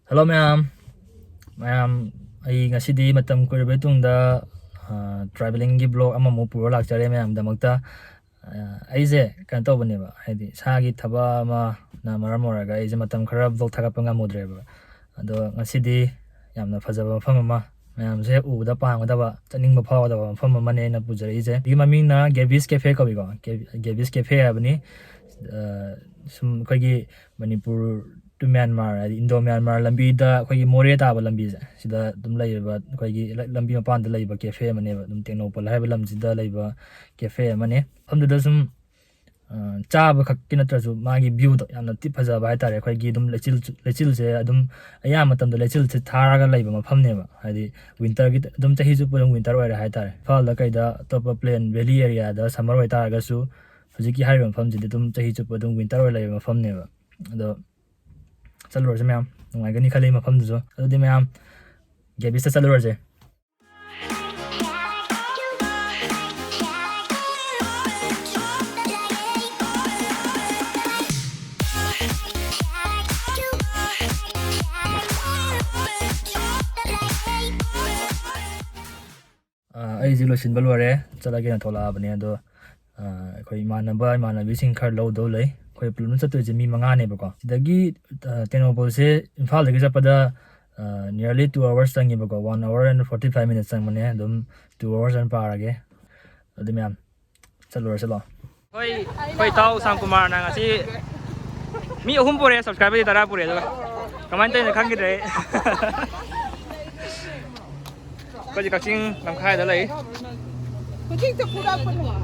Hello ma'am. Ma'am, ay ngasidi matam ko rin tungda traveling gi blog ama mo puro lakchare ma'am damakta aise kan to bane ba haidi sagi thaba ma na maram oraga aise matam khara blog thagapanga modre ba ado ngasidi yamna fajaba mafam ama ma'am se uda pangda ba chaning ba phawda ba mafam ama ne na pujare ise di maming na Gavis Cafe ko bigo Gavis Cafe abani sum khagi Manipur to Myanmar Indo Myanmar lambi da khoi more ta ba lambi sida dum lai ba khoi lambi ma pan da lai ba cafe mane ba dum Technopol hai ba lam sida lai ba cafe mane famdu da sum cha ba khak kin tra su ma gi view da yamna ti phaja ba hai tare khoi gi dum lechil se adum aya matam da lechil se thara ga lai ba mafam ne ba hadi winter gi dum chahi su purang winter oi ra hai tare fal da kai da top plain valley area da summer oi ta ga su hujiki hai ba mafam ji dum chahi chu purang winter oi lai ba mafam ne ba ado चलो रहे ma'am नुंगाइगनी खाली मफम दुजो अदुदि ma'am गेबिस चलो रहे ai ji lo sin balware chala ge na thola bane ado khoi imannabi sing khar lo do lei khoi plum cha tu ji mi manga ne ba ko sidagi Technopol se imphal dagi japada nearly 2 hours tangi ba ko 1 hour and 45 minutes sang mane dum 2 hours and parage adi myam chalo khoi tau Sam Kumar na ngasi mi ahum pore subscribe tara pore da comment te khang gi re ko ji kaking lam khai da lai ko ji ta pura panwa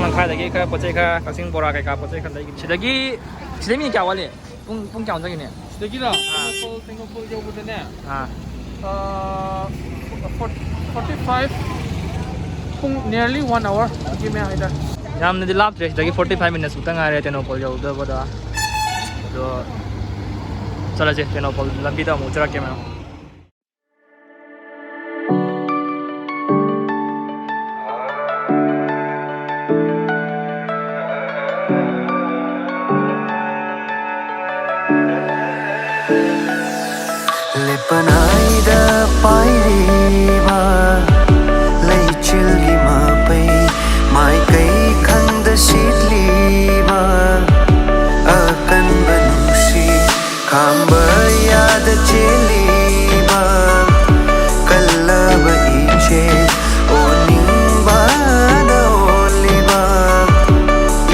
lang khai dagi ka poche ka kasing bora kai ka poche khan dagi sidagi sidami kya wale pung kya jagi ne sidagi la Technopol jo bude ne 45 pung nearly 1 hour gi me haida yam ne dilap tre sidagi 45 minutes utang are Technopol jo da boda do chala je Technopol lambi da mu chara ke ma Lipanaida pairiba leichilgi mapai mai kai khanda sitliba akan banusi khamba yad cheliba kallaba iche oningba doliba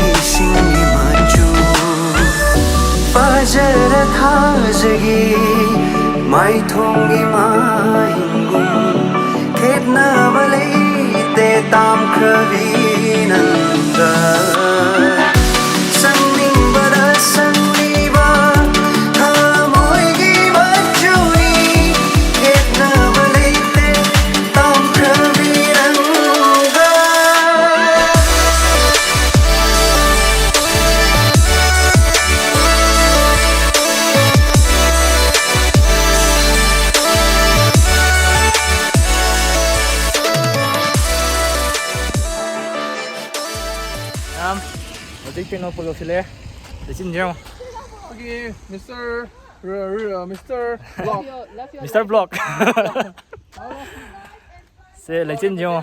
isingi machu fajar thajagi mai thongi mahingum khedna balai te tam khravi nanda sangning bara sangliba hamoi gi bachuni khedna balai te tam khravi nanda Technopol sile lechin jero okay Mr. Block Mr. Block se lechin jero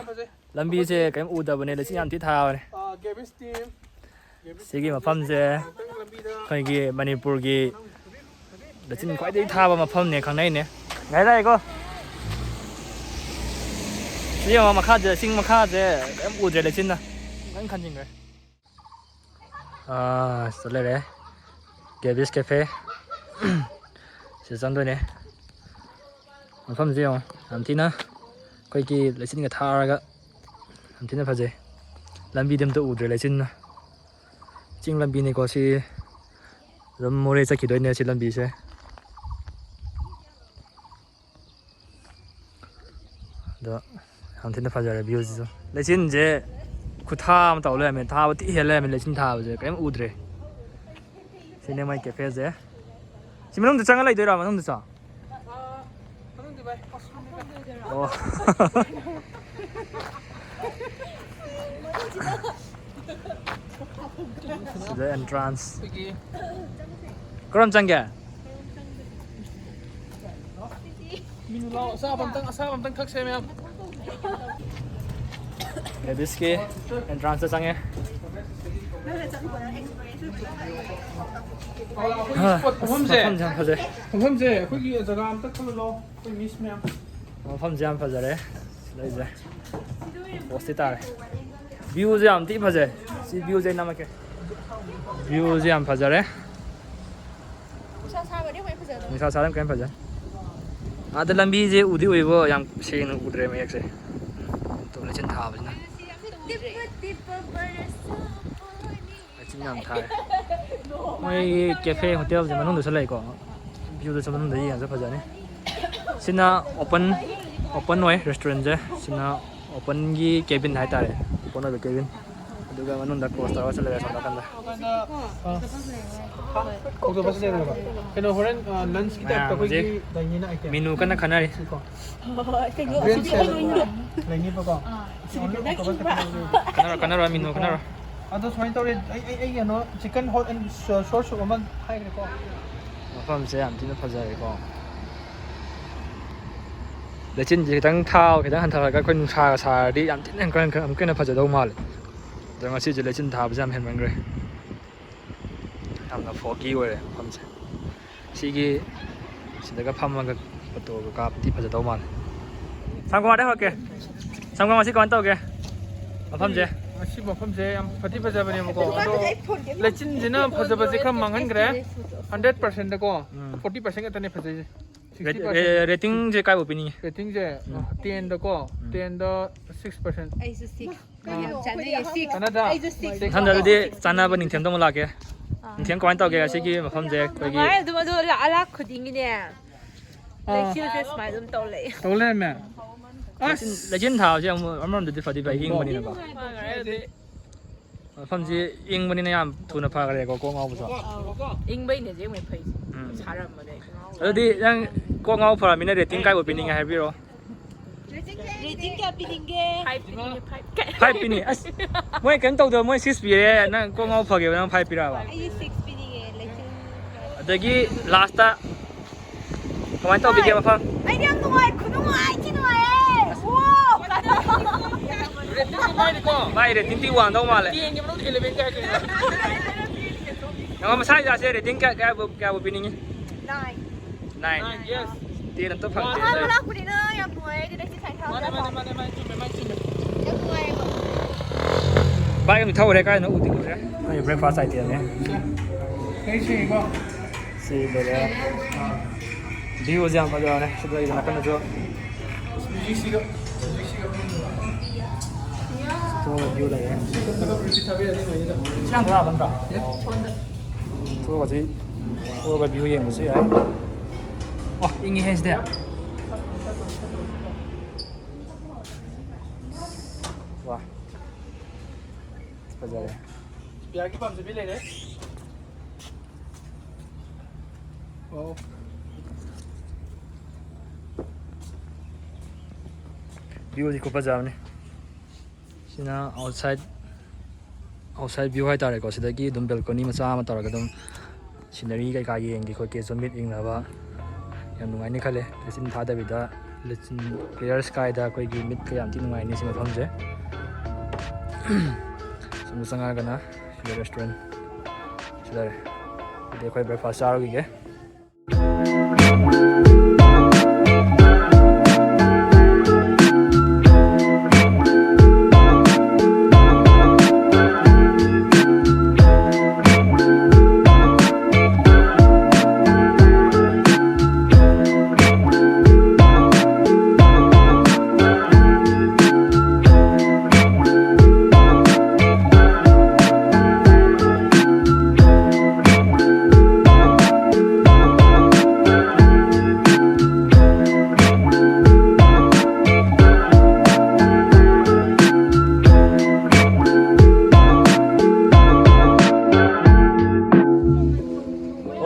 lambi se kaim uda bane lechin yam thi tha bane Gavis team sigi mafam se khoi gi Manipur gi lechin khwai dei tha ba mafam ne khangnai ne ngai dai ko siyo makha je sing makha je kaim ude lechin na ngan khan jing re sale re Gavis Cafe se zang doi ne mafam je yong am thina khoi ki lechin ga thara ga am thina phaje lambi dem to udre lechin na ching lambi ne ko si ram more cha ki doi ne si lambi se da am thina phaja re views jo lechin je kutha ma taw le me tha ba ti hele me lechin tha ba je kaim udre sine mai cafe je simanung da chang lai doi ra manung da cha oh the entrance 그럼 짱게 Minu lao asa bam tang thak se ma'am. 레비스키 엔트란스 짱게 ꯃꯐꯝꯁꯦ 참 파제 ꯃꯐꯝꯁꯦ ꯑꯩꯈꯣꯏꯒꯤ ꯖꯒꯥ ꯑꯝꯇ ꯈꯜꯂꯣ ꯑꯩꯈꯣꯏ 미스 ꯃꯌꯥꯝ. ꯃꯐꯝꯁꯦ ꯌꯥꯝ ꯐꯖꯔꯦ ꯂꯩꯁꯦ ꯄꯣꯁꯇꯤ ꯇꯥꯔꯦ ꯚ꯭ꯌꯨꯁꯦ ꯌꯥꯝ ꯊꯤ ꯐꯖꯩ ꯁꯤ ꯚ꯭ꯌꯨꯁꯦ ꯅꯝꯃꯛꯀꯦ ꯚ꯭ꯌꯨꯁꯦ ꯌꯥꯝ ꯐꯖꯔꯦ ꯅꯨꯡꯁꯥ ꯁꯥꯔꯝ ꯀꯌꯥꯝ ꯐꯖꯩ ꯑꯥꯗ ꯂꯝꯕꯤꯁꯦ ꯎꯗꯤ ꯎꯏꯕ ꯌꯥꯝ ꯁꯦꯡꯅ ꯎꯗ꯭ꯔꯦ ꯃꯌꯦꯛꯁꯦ ꯇꯣ ꯂꯩꯆꯤꯟ ꯊꯥꯕꯁꯤꯅ ꯂꯩꯆꯤꯟ ꯌꯥꯝ ꯊꯥꯏ ꯃꯣꯏꯒꯤ ꯀꯦꯐꯦ ꯍꯣꯇꯦꯜꯁꯦ ꯃꯅꯨꯡꯗꯁꯨ ꯂꯩꯀꯣ ꯚ꯭ꯌꯨꯗꯁꯨ ꯃꯅꯨꯡꯗ ꯌꯦꯡꯉꯁꯨ ꯐꯖꯅꯤ ꯁꯤꯅ 오픈 ꯑꯣꯏ ꯔꯦꯁꯇꯨꯔꯦꯟꯁꯦ ꯁꯤꯅ 오픈ꯒꯤ 케빈 ꯍꯥꯏꯇꯥꯔꯦ 오픈 ꯑꯣꯏꯕ 케빈 ꯑꯗꯨꯒ ꯃꯅꯨꯡꯗ ꯀ꯭ꯂꯣꯁ ꯇꯧꯔꯒ ꯆꯠꯂꯦ ꯁꯣꯝ ꯅꯥꯀꯟꯗ ꯑꯣꯛꯇꯣꯄꯁ ꯂꯩꯔꯕ ꯀꯩꯅꯣ ꯍꯣꯔꯦꯟ ꯂꯟꯆꯀꯤ ꯇꯥꯏꯞꯇ ꯑꯩꯈꯣꯏꯒꯤ ꯂꯩꯅꯤꯅ ꯑꯥꯏꯇꯦꯝ ꯃꯦꯅꯨ ꯀꯟꯅ ꯈꯟꯅꯔꯤ ꯒ꯭ꯔꯦꯟ ꯁꯦꯂꯦꯗ ꯂꯩꯅꯤꯕꯀꯣ ꯀꯟꯅꯔꯣ ꯃꯦꯅꯨ ꯀꯟꯅꯔꯣ ꯑꯗꯣ ꯁꯨꯃꯥꯏꯅ ꯇꯧꯔꯦ ꯑꯩ ꯀꯩꯅꯣ ꯆꯤꯀꯟ ꯍꯣꯠ ꯑꯦꯟ ꯁꯣꯔ ꯁꯨꯞ ꯑꯃ ꯍꯥꯏꯈ꯭ꯔꯦꯀꯣ ꯃꯐꯝꯁꯦ ꯌꯥꯝ ꯊꯤꯅ ꯐꯖꯔꯦꯀꯣ ꯂꯩꯆꯤꯟꯁꯦ ꯈꯤꯇꯪ ꯊꯥꯕ ꯈꯤꯇꯪ ꯍꯟꯊꯔꯒ ꯑꯩꯈꯣꯏ ꯅꯨꯡꯁꯥꯒ ꯁꯥꯔꯗꯤ ꯌꯥꯝ ꯊꯤꯅ ꯑꯃꯨꯛ ꯍꯦꯟꯅ ꯐꯖꯗꯧ ꯃꯥꯜꯂꯦ ꯑꯗꯣ ꯉꯁꯤꯁꯦ ꯂꯩꯆꯤꯟ ꯊꯥꯕꯁꯦ ꯌꯥꯝ ꯍꯦꯟꯃꯟꯈ꯭ರೆ ꯌꯥꯝꯅ ꯐꯣꯒꯤ ꯑꯣꯏꯔꯦ ꯃꯐꯝꯁꯦ ꯁꯤꯗꯒ ꯐꯝꯃꯒ ꯐꯣꯇꯣꯒ ꯀꯥꯞꯄꯗꯤ ꯐꯖꯗꯧ ꯃꯥꯜꯂꯦ ꯁꯝꯒꯣꯡꯗ ꯍꯧꯔꯛꯀꯦ ꯁꯝꯒꯣꯡ ꯉꯁꯤ ꯀꯃꯥꯏꯅ ꯇꯧꯒꯦ ꯃꯐꯝꯁꯦ ꯃꯁꯤ ꯃꯐꯝꯁꯦ ꯌꯥꯝ ꯐꯗꯤ ꯐꯖꯕꯅꯦꯕꯀꯣ ꯑꯗꯣ ꯂꯩꯆꯤꯟꯁꯤꯅ ꯐꯖꯕꯁꯦ ꯈꯔ ꯃꯥꯡꯍꯟꯈ꯭ರೆ 100%ꯗꯀꯣ 40% ꯈꯛꯇꯅꯦ ꯐꯖꯩꯁꯦ ꯔꯦꯇꯤꯡꯁꯦ ꯀꯥꯏꯕꯨ ꯄꯤꯅꯤꯡꯉꯤ ꯔꯦꯇꯤꯡꯁꯦ 10ꯗꯀꯣ 10ꯗ 6%. ꯑꯩꯁꯨ 6 ꯌꯥꯝ ꯆꯥꯅꯩꯌꯦ 6 ꯀꯅꯥꯗ ꯑꯩꯁꯨ 6 ꯃꯊꯪꯗ ꯑꯗꯨꯗꯤ ꯆꯥꯟꯅꯕ ꯅꯤꯡꯊꯦꯝꯗ ꯑꯃꯨꯛ ꯂꯥꯛꯀꯦ ꯅꯤꯡꯊꯦꯝ ꯀꯃꯥꯏꯅ ꯇꯧꯒꯦ ꯑꯁꯤꯒꯤ ꯃꯐꯝꯁꯦ ꯑꯩꯈꯣꯏꯒꯤ ꯅꯨꯡꯉꯥꯏ ꯑꯗꯨꯝ ꯑꯗꯣ ꯑꯂꯥꯛ ꯈꯨꯗꯤꯡꯒꯤꯅꯦ ꯂꯩꯆꯤꯜꯁꯦ ꯁꯨꯃꯥꯏꯅ ꯑꯗꯨꯝ ꯇꯧ ꯂꯩ ꯇꯧ ꯂꯩꯔꯝꯃꯦ ꯑꯁ ꯂꯩꯆꯤꯟ ꯊꯥꯕꯁꯦ ꯑꯃꯔꯣꯝꯗꯗꯤ ꯐꯗꯤ ꯐꯩ ꯏꯪꯕꯅꯤꯅꯀꯣ ꯃꯐꯝꯁꯤ ꯏꯪꯕꯅꯤꯅ ꯌꯥꯝ ꯊꯨꯅ ꯐꯈ꯭ꯔꯦꯀꯣ ꯀꯣꯛ ꯉꯥꯎꯕꯁꯨ ꯏꯪꯕꯩꯅꯦ ꯖꯦꯡꯃꯩ ꯐꯩꯁꯦ ꯁꯥꯔꯝꯕꯅꯦ ꯑꯗꯨꯗꯤ ꯅꯪ ꯀꯣꯛ ꯉꯥꯎ ꯐꯔꯃꯤꯅ ꯔꯦꯇꯤꯡ ꯀꯥꯏꯕꯨ ꯄꯤꯅꯤꯡꯉꯦ ꯍꯥꯏꯕꯤꯔꯣ ꯔꯦꯇꯤꯡ ꯀꯌꯥ ꯄꯤꯅꯤꯡꯒꯦ 5 ꯄꯤꯅꯤ ꯑꯁ ꯃꯣꯏ ꯀꯩꯝ ꯇꯧꯗꯕ ꯃꯣꯏ 6 ꯄꯤꯔꯦ ꯅꯪ ꯀꯣꯛ ꯉꯥꯎ ꯐꯒꯦꯕ ꯅꯪ 5 ꯄꯤꯔꯛꯑꯕ ꯑꯩ 6 ꯄꯤꯅꯤꯡꯉꯦ ꯂꯩꯆꯤꯜ ꯑꯗꯒꯤ ꯂꯥꯁꯇ ꯀꯃꯥꯏꯅ ꯇꯧꯕꯤꯒꯦ ꯃꯐꯝ ꯑꯩꯗꯤ ꯌꯥꯝ ꯅꯨꯡꯉꯥꯏ ꯈꯨꯅꯨꯡꯉꯥꯏ ꯊꯤ ꯅꯨꯡꯉꯥꯏꯌꯦ ꯋꯥꯎ ꯔꯦꯇꯤꯡꯗꯤ ꯃꯥꯏꯅꯤꯀꯣ ꯃꯥꯏ ꯔꯦꯇꯤꯡꯗꯤ ꯋꯥꯡꯗꯧ ꯃꯥꯜꯂꯦ 10ꯒꯤ ꯃꯅꯨꯡꯗ 11 ꯀꯥꯏ ꯀꯩꯅꯣ ꯅꯪ ꯃꯁꯥꯒꯤꯁꯦ ꯔꯦꯇꯤꯡ ꯀꯌꯥꯕꯨ ꯄꯤꯅꯤꯡꯉꯤ 9 yes 10 ꯑꯝꯇ ꯐꯪꯗꯦ ꯑꯍꯥꯟꯕ ꯂꯥꯛꯄꯅꯤꯅ ꯌꯥꯝ ꯅꯨꯡꯉꯥꯏ ꯑꯩꯗꯤ ꯂꯩꯆꯤꯜ ꯁꯥꯏꯟ ꯃꯥꯅꯦ ꯊꯥꯕꯁꯦ ꯃꯥꯅꯦ ꯃꯥꯅꯦ ꯆꯨꯝꯃꯦ ꯆꯨꯝꯃꯦ ꯌꯥꯝ ꯅꯨꯡꯉꯥꯏꯌꯦꯕ ꯕꯥꯏꯛ ꯑꯃ ꯊꯧꯔꯦ ꯀꯥꯏꯗꯅꯣ ꯎꯗꯤ ꯎꯔꯦ ꯑꯩ ꯕ꯭ꯔꯦꯛꯐꯥꯁ ꯑꯥꯏꯇꯦꯝꯅꯦ ꯀꯩ ꯁꯦꯡꯉꯤꯀꯣ ꯁꯤ ꯂꯩꯔꯦ ꯚ꯭ꯌꯨꯁꯦ ꯌꯥꯝ ꯐꯖꯕꯅꯦ ꯁꯤꯗ ꯂꯩꯕ ꯅꯥꯀꯟꯗꯁꯨ ꯃ꯭ꯌꯨꯖꯤꯛꯁꯤꯒ ꯊꯣꯛꯑꯒ ꯚ꯭ꯌꯨ ꯂꯩꯔꯦ ꯊꯥꯕꯤꯔꯗꯤ ꯅꯨꯡꯉꯥꯏꯅꯤꯗ ꯁꯤ ꯌꯥꯝ ꯊꯥꯕ ꯅꯠꯇ꯭ꯔꯣ ꯊꯣꯛꯑꯒ ꯚ꯭ꯌꯨ ꯌꯦꯡꯕꯁꯨ ꯌꯥꯏ ꯑꯣ ꯏꯪꯉꯤꯍꯦ ꯁꯤꯗꯤ ꯋꯥ ꯐꯖꯔꯦ ꯕꯤꯌꯥꯔꯒꯤ ꯄꯥꯝꯖꯕꯤ ꯂꯩꯔꯦ ꯑꯣ ꯚ꯭ꯌꯨꯗꯤ ꯈꯨ ꯐꯖꯕꯅꯤ ꯁꯤꯅ ꯑꯥꯎꯠꯁꯥꯏꯠ ꯚ꯭ꯌꯨ ꯍꯥꯏꯇꯥꯔꯦꯀꯣ ꯁꯤꯗꯒꯤ ꯑꯗꯨꯝ ꯕꯦꯜꯀꯣꯅꯤ ꯃꯆꯥ ꯑꯃ ꯇꯧꯔꯒ ꯑꯗꯨꯝ ꯁꯤꯅꯔꯤ ꯀꯩꯀꯥ ꯌꯦꯡꯒꯦ ꯈꯣꯠꯀꯦ ꯁꯨꯝ ꯃꯤꯠ ꯏꯪꯅꯕ ꯌꯥꯝ ꯅꯨꯡꯉꯥꯏꯅꯤ ꯈꯜꯂꯦ ꯂꯩꯆꯤꯟ ꯊꯥꯗꯕꯤꯗ ꯂꯩꯆꯤꯟ ꯀ꯭ꯂꯤꯌꯥꯔ ꯁ꯭ꯀꯥꯏꯗ ꯑꯩꯈꯣꯏꯒꯤ ꯃꯤꯠꯀ ꯌꯥꯝ ꯊꯤ ꯅꯨꯡꯉꯥꯏꯅꯤ ꯁꯤ ꯃꯐꯝꯁꯦ ꯁꯣꯝꯗ ꯆꯪꯉꯛꯑꯒꯅ ꯁꯤꯗ ꯔꯦꯁꯇꯨꯔꯦꯟ ꯁꯤꯗ ꯂꯩꯔꯦ ꯑꯗꯨꯗꯤ ꯑꯩꯈꯣꯏ ꯕ꯭ꯔꯦꯛꯐꯥꯁ ꯆꯥꯔꯨꯈꯤꯒꯦ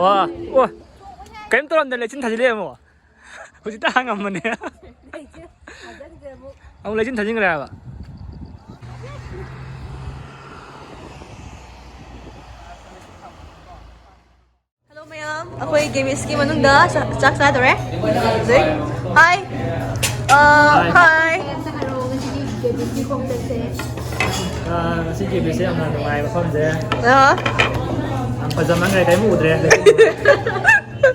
와 ꯀꯩꯝ ꯇꯧꯔꯝꯗ ꯂꯩꯆꯤꯟ ꯊꯥꯖꯤꯜꯂꯦ ꯑꯃꯨꯛ ꯍꯧꯖꯤꯛꯇ ꯍꯥꯡꯉꯝꯕꯅꯦ ꯑꯃꯨꯛ ꯂꯩꯆꯤꯟ ꯊꯥꯖꯤꯟꯈ꯭ꯔꯦ ꯍꯥꯏꯕ ꯍꯜꯂꯣ ꯃꯌꯥꯝ ꯑꯩꯈꯣꯏ ꯒꯦꯃꯤꯁꯀꯤ ꯃꯅꯨꯡꯗ ꯆꯥꯛ ꯆꯥꯗꯣꯔꯦ ꯍꯥꯏ ꯍꯥꯏ ꯉꯁꯤ ꯒꯦꯕꯤꯁꯦ ꯌꯥꯝꯅ ꯅꯨꯡꯉꯥꯏ ꯃꯐꯝꯁꯦ ꯌꯥꯝ ꯐꯖꯃꯟꯈ꯭ꯔꯦ ꯀꯔꯤꯝ ꯎꯗ꯭ꯔꯦ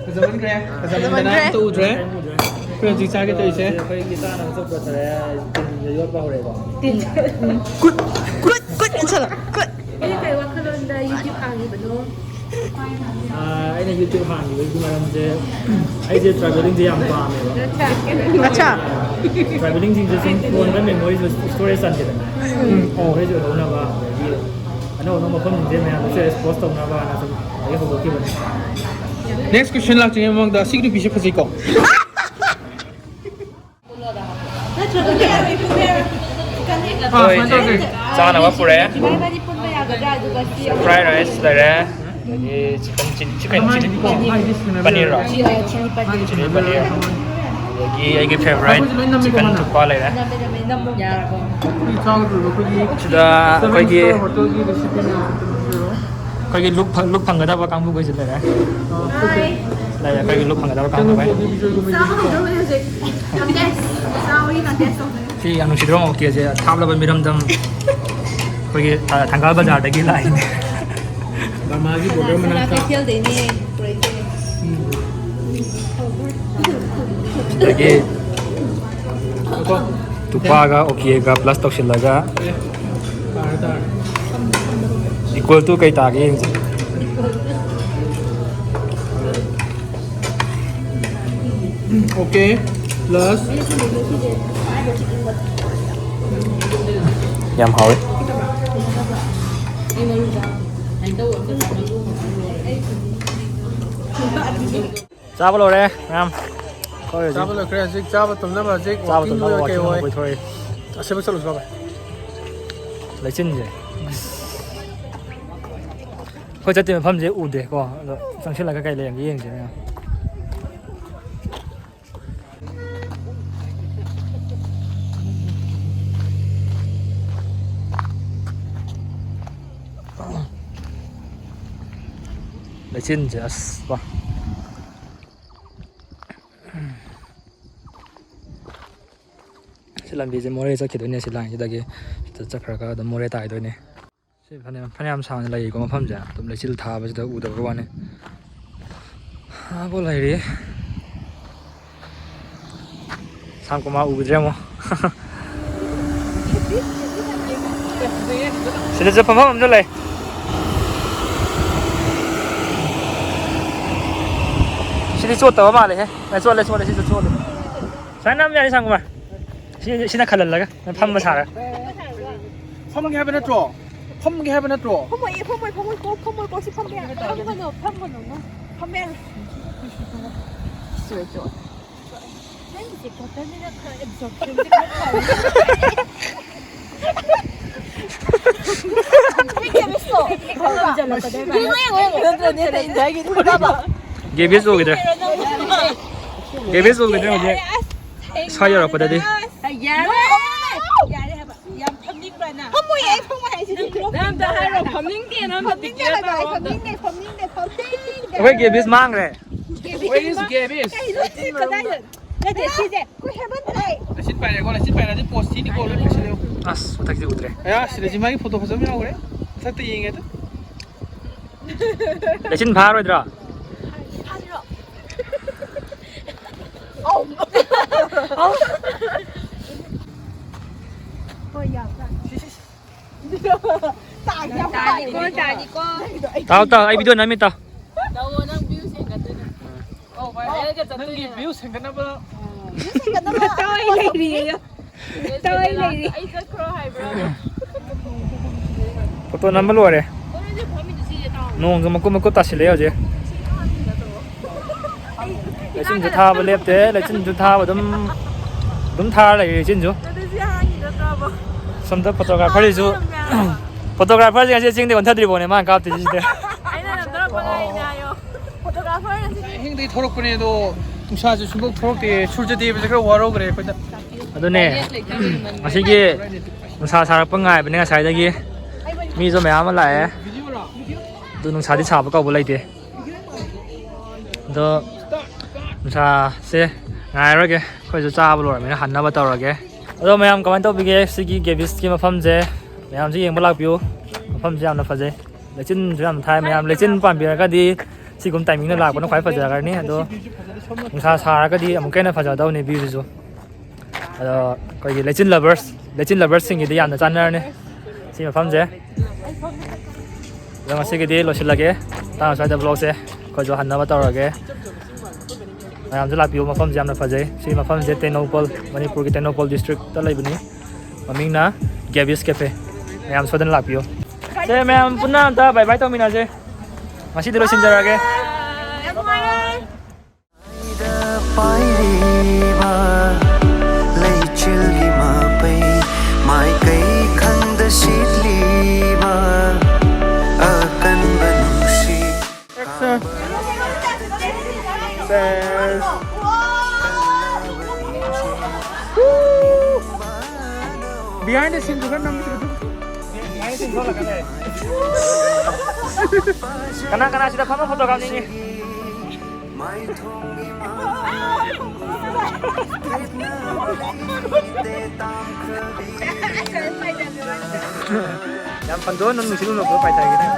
ꯐꯖꯃꯟꯈ꯭ꯔꯦ ꯐꯖꯃꯟꯗꯅ ꯑꯝꯇ ꯎꯗ꯭ꯔꯦ ꯑꯩꯈꯣꯏ ꯍꯧꯖꯤꯛ ꯆꯥꯒꯦ ꯇꯧꯔꯤꯁꯦ ꯑꯩꯈꯣꯏꯒꯤ ꯆꯥꯅꯕ ꯆꯧ ꯊꯔꯦ ꯇꯤꯟꯁꯦ ꯌꯣꯠꯄ ꯍꯧꯔꯦꯀꯣ ꯀꯨꯠ ꯆꯠꯂꯣ ꯀꯨꯠ ꯑꯩꯅ ꯀꯩ ꯋꯥꯈꯜꯂꯣꯟꯗ ꯌꯨꯇ꯭ꯌꯨꯕ ꯍꯥꯡꯉꯤꯕꯅꯣ? ꯑꯩꯅ ꯌꯨꯇ꯭ꯌꯨꯕ ꯍꯥꯡꯈꯤꯕꯒꯤ ꯃꯔꯝꯁꯦ ꯑꯩꯁꯦ ꯇ꯭ꯔꯥꯚꯦꯂꯤꯡꯁꯦ ꯌꯥꯝ ꯄꯥꯝꯃꯦꯕ ꯑꯠꯆꯥ ꯇ꯭ꯔꯥꯚꯦꯂꯤꯡꯁꯤꯡꯁꯦ ꯁꯨꯝ ꯐꯣꯟꯗ ꯃꯦꯃꯣꯔꯤꯁ ꯁ꯭ꯇꯣꯔꯦꯖ ꯆꯟꯗꯦꯗꯅ ꯃꯦꯃꯣꯔꯤꯁ ꯑꯣꯏꯍꯧꯅꯕ ꯑꯗꯒꯤ ꯑꯅꯧ ꯑꯅꯧꯕ ꯃꯐꯝꯁꯤꯡꯁꯦ ꯃꯌꯥꯝꯗꯁꯨ ꯑꯦꯛꯁꯄꯣꯖ ꯇꯧꯅꯕꯅ ꯁꯨꯝ ꯑꯩ ꯍꯧꯗꯣꯛꯈꯤꯕꯅꯦ ꯅꯦꯛꯁ ꯀ꯭ꯋꯦꯁꯟ ꯂꯥꯛꯇ꯭ꯔꯤꯉꯩ ꯃꯃꯥꯡꯗ ꯁꯤꯒꯤ ꯅꯨꯄꯤꯁꯦ ꯐꯖꯩꯀꯣ ꯆꯥꯅꯕ ꯄꯨꯔꯦ ꯏꯕꯥꯅꯤ ꯄꯨꯟꯕ ꯌꯥꯒꯗ꯭ꯔꯥ ꯑꯗꯨꯒ ꯁꯤ ꯐ꯭ꯔꯥꯏ ꯔꯥꯏꯁ ꯂꯩꯔꯦ ꯑꯗꯒꯤ ꯆꯤꯀꯟ ꯄꯅꯤꯔ ꯆꯤꯂꯤ ꯄꯅꯤꯔ ꯆꯤꯂꯤ ꯄꯅꯤꯔ ꯑꯗꯒꯤ ꯑꯩꯒꯤ ꯐꯦꯚꯣꯔꯥꯏꯠ ꯆꯤꯀꯟ ꯊꯨꯛꯄꯥ ꯂꯩꯔꯦ ꯌꯥꯔꯕꯣ? ꯁꯤꯗ ꯑꯩꯈꯣꯏꯒꯤ ꯍꯣꯇꯦꯜꯒꯤ ꯔꯦꯁꯤꯄꯤ ꯑꯩꯈꯣꯏꯒꯤ ꯂꯨꯛ ꯐꯪꯒꯗꯕ ꯀꯥꯡꯕꯨꯈꯩꯁꯨ ꯂꯩꯔꯦ ꯑꯩꯈꯣꯏꯒꯤ ꯂꯨꯛ ꯐꯪꯒꯗꯕ ꯀꯥꯡꯕꯨꯈꯩ ꯁꯤ ꯌꯥꯝ ꯅꯨꯡꯁꯤꯗ꯭ꯔꯣ ꯑꯣꯀꯦꯁꯦ ꯊꯥꯞꯂꯕ ꯃꯤꯔꯝꯗꯝ ꯑꯩꯈꯣꯏꯒꯤ ꯊꯪꯒꯥꯜ ꯕꯖꯥꯔꯗꯒꯤ ꯂꯥꯛꯏꯅꯦ ꯕꯔꯃꯥꯒꯤ ꯕꯣꯔꯗꯔ ꯃꯅꯥꯛꯇ ꯀꯩꯊꯦꯜꯗꯩꯅꯦ ꯄꯨꯔꯛꯏꯁꯦ. ꯑꯗꯒꯤ ꯇꯨꯄꯥꯒ ꯑꯣꯀꯦꯒ ꯄ꯭ꯂꯁ ꯇꯧꯁꯤꯜꯂꯒ ꯏꯀ꯭ꯋꯦꯜ ꯇꯨ ꯀꯩ ꯇꯥꯒꯦ ꯌꯦꯡꯁꯦ ꯑꯣꯀꯦ ꯄ꯭ꯂꯁ ꯌꯥꯝ ꯍꯥꯎꯋꯦ ꯆꯥꯕ ꯂꯣꯏꯔꯦ ꯃꯌꯥꯝ ꯆꯥꯕ ꯂꯣꯏꯈ꯭ꯔꯦ ꯍꯧꯖꯤꯛ ꯆꯥꯕ ꯇꯨꯝꯅꯕ ꯍꯧꯖꯤꯛ ꯆꯥꯕ ꯋꯥꯀꯤꯡ ꯇꯨꯝꯅꯕ ꯀꯩ ꯋꯥꯛꯀꯤꯡ ꯑꯣꯏ ꯀꯣꯏꯊꯣꯔꯛꯏ ꯑꯁꯦꯡꯕ ꯆꯠꯂꯨꯁꯤ ꯕꯥꯕꯥ ꯂꯩꯆꯤꯟꯁꯦ ꯑꯩꯈꯣꯏ ꯆꯠꯇꯣꯏ ꯃꯐꯝꯁꯦ ꯎꯗꯦꯀꯣ ꯑꯗꯣ ꯆꯪꯁꯤꯜꯂꯒ ꯀꯩ ꯂꯩꯔꯝꯒꯦ ꯌꯦꯡꯁꯦ ꯃꯌꯥꯝ ꯂꯩꯆꯤꯟꯁꯦ ꯑꯁ ꯋꯥ ꯁꯤ ꯂꯝꯕꯤꯁꯦ ꯃꯣꯔꯦ ꯆꯠꯈꯤꯗꯣꯏꯅꯦ ꯁꯤ ꯂꯥꯏꯟꯁꯤꯗꯒꯤ ꯁꯤꯗ ꯆꯠꯈ꯭ꯔꯒ ꯑꯗꯨꯝ ꯃꯣꯔꯦ ꯇꯥꯏꯗꯣꯏꯅꯦ ꯁꯤ ꯐꯅꯌꯥꯝ ꯁꯥꯡꯅ ꯂꯩꯀꯣ ꯃꯐꯝꯁꯦ ꯑꯗꯨꯝ ꯂꯩꯆꯤꯜ ꯊꯥꯕꯁꯤꯗ ꯎꯗꯕ ꯋꯥꯅꯤ ꯕꯣ ꯂꯩꯔꯤ ꯁꯥꯡꯀꯨꯃꯥ ꯎꯈꯤꯗ꯭ꯔꯦ ꯑꯃꯨꯛ ꯁꯤꯗꯁꯨ ꯐꯝꯐꯝ ꯑꯃꯁꯨ ꯂꯩ 시리 쫓다가 말해. 쫄래 시도 쫄래. 사람이 아니 상구만. 시나 칼랄라가. 판마 살아. 펌게 하면 했죠? 펌게 하면 했죠? 펌을 꽃이 펌이야 펌은 없나? 펌이야 스웨죠 게비스 오기들. 게비스 오기들 어제 사열 아빠다디. 왜 게비스 망래? Where is Gavis? 신 빨래 신 빨래 포스트 티니고 올려주세요. 아스 부탁지 우드래. 야, 시리즈마기 포토 보자면 그래? 살때 이행해도? 레진 바로 얘들아. 따 이 비디오 남았다. नंगी व्यू 생각나봐. 포토 남발 로래. 농가 먹고 따실래요 어제. 레진주 타바 랩대 레진주 타바 좀 타라 레진주. 섬다 포토그래퍼리주 포토그래퍼지 같이 찍는데 원타들이 보내만 갑자기 진짜. 행들이 토록분에도 둥샤지 중국 토록대 출제대에서 그걸 와로 그래. ꯑꯗꯨꯅꯦ ꯉꯁꯤꯒꯤ ꯅꯨꯡꯁꯥ ꯁꯥꯔꯛꯄ ꯉꯥꯏꯕꯅꯦ ꯉꯁꯥꯏꯗꯒꯤ ꯃꯤꯁꯨ ꯃꯌꯥꯝ ꯑꯃ ꯂꯥꯛꯑꯦ ꯑꯗꯨ ꯅꯨꯡꯁꯥꯗꯤ ꯁꯥꯕ ꯀꯧꯕ ꯂꯩꯇꯦ ꯑꯗꯣ ꯅꯨꯡꯁꯥꯁꯦ ꯉꯥꯏꯔꯒꯦ ꯑꯩꯈꯣꯏꯁꯨ ꯆꯥꯕ ꯂꯣꯏꯔꯕꯅꯤꯅ ꯍꯟꯅꯕ ꯇꯧꯔꯒꯦ ꯑꯗꯣ ꯃꯌꯥꯝ ꯀꯃꯥꯏꯅ ꯇꯧꯕꯤꯒꯦ ꯁꯤꯒꯤ ꯒꯦꯕꯤꯁꯀꯤ ꯃꯐꯝꯁꯦ ꯃꯌꯥꯝꯁꯨ ꯌꯦꯡꯕ ꯂꯥꯛꯄꯤꯌꯨ ꯃꯐꯝꯁꯦ ꯌꯥꯝꯅ ꯐꯖꯩ ꯂꯩꯆꯤꯟꯁꯨ ꯌꯥꯝ ꯊꯥꯏ ꯃꯌꯥꯝ ꯂꯩꯆꯤꯟ ꯄꯥꯝꯕꯤꯔꯒꯗꯤ ꯁꯤꯒꯨꯝꯕ ꯇꯥꯏꯃꯤꯡꯗ ꯂꯥꯛꯄꯅ ꯈ꯭ꯋꯥꯏ ꯐꯖꯒꯅꯤ ꯑꯗꯣ ꯅꯨꯡꯁꯥ ꯁꯥꯔꯒꯗꯤ ꯑꯃꯨꯛꯀ ꯍꯦꯟꯅ ꯐꯖꯗꯧꯅꯤ ꯚ꯭ꯌꯨꯁꯤꯁꯨ ꯑꯗꯣ ꯑꯩꯈꯣꯏꯒꯤ ꯂꯩꯆꯤꯟ ꯂꯚꯔꯁꯁꯤꯡꯒꯤꯗꯤ ꯌꯥꯝꯅ ꯆꯥꯟꯅꯔꯅꯤ ꯁꯤ ꯃꯐꯝꯁꯦ ꯑꯗꯣ ꯉꯁꯤꯒꯤꯗꯤ ꯂꯣꯏꯁꯤꯜꯂꯒꯦ ꯃꯇꯥꯡ ꯑꯁ꯭ꯋꯥꯏꯗ ꯕ꯭ꯂꯣꯒꯁꯦ ꯑꯩꯈꯣꯏꯁꯨ ꯍꯟꯅꯕ ꯇꯧꯔꯒꯦ ꯃꯌꯥꯝꯁꯨ ꯂꯥꯛꯄꯤꯌꯨ ꯃꯐꯝꯁꯦ ꯌꯥꯝꯅ ꯐꯖꯩ ꯁꯤ ꯃꯐꯝꯁꯦ ꯇꯦꯡꯅꯧꯄꯜ ꯃꯅꯤꯄꯨꯔꯒꯤ ꯇꯦꯡꯅꯧꯄꯜ ꯗꯤꯁꯇ꯭ꯔꯤꯛꯇ ꯂꯩꯕꯅꯤ ꯃꯃꯤꯡꯅ ꯒꯦꯕꯤꯁ ꯀꯦꯐꯦ ꯃꯌꯥꯝ ꯁꯣꯏꯗꯅ ꯂꯥꯛꯄꯤꯌꯨ ꯁꯦ ꯃꯌꯥꯝ ꯄꯨꯟꯅ ꯑꯝꯇ ꯕꯥꯏ ꯕꯥꯏ ꯇꯧꯃꯤꯟꯅꯁꯦ ꯉꯁꯤꯗꯤ ꯂꯣꯏꯁꯤꯟꯖꯔꯒꯦ पाइरेबा लैचिलगी मापै माइकै खंद शीतलीबा अकन बनुशी Behind the scenes juga nam Kana sida fama foto kami ini my थोंगी yang panduan nung sinu lo pai tai gini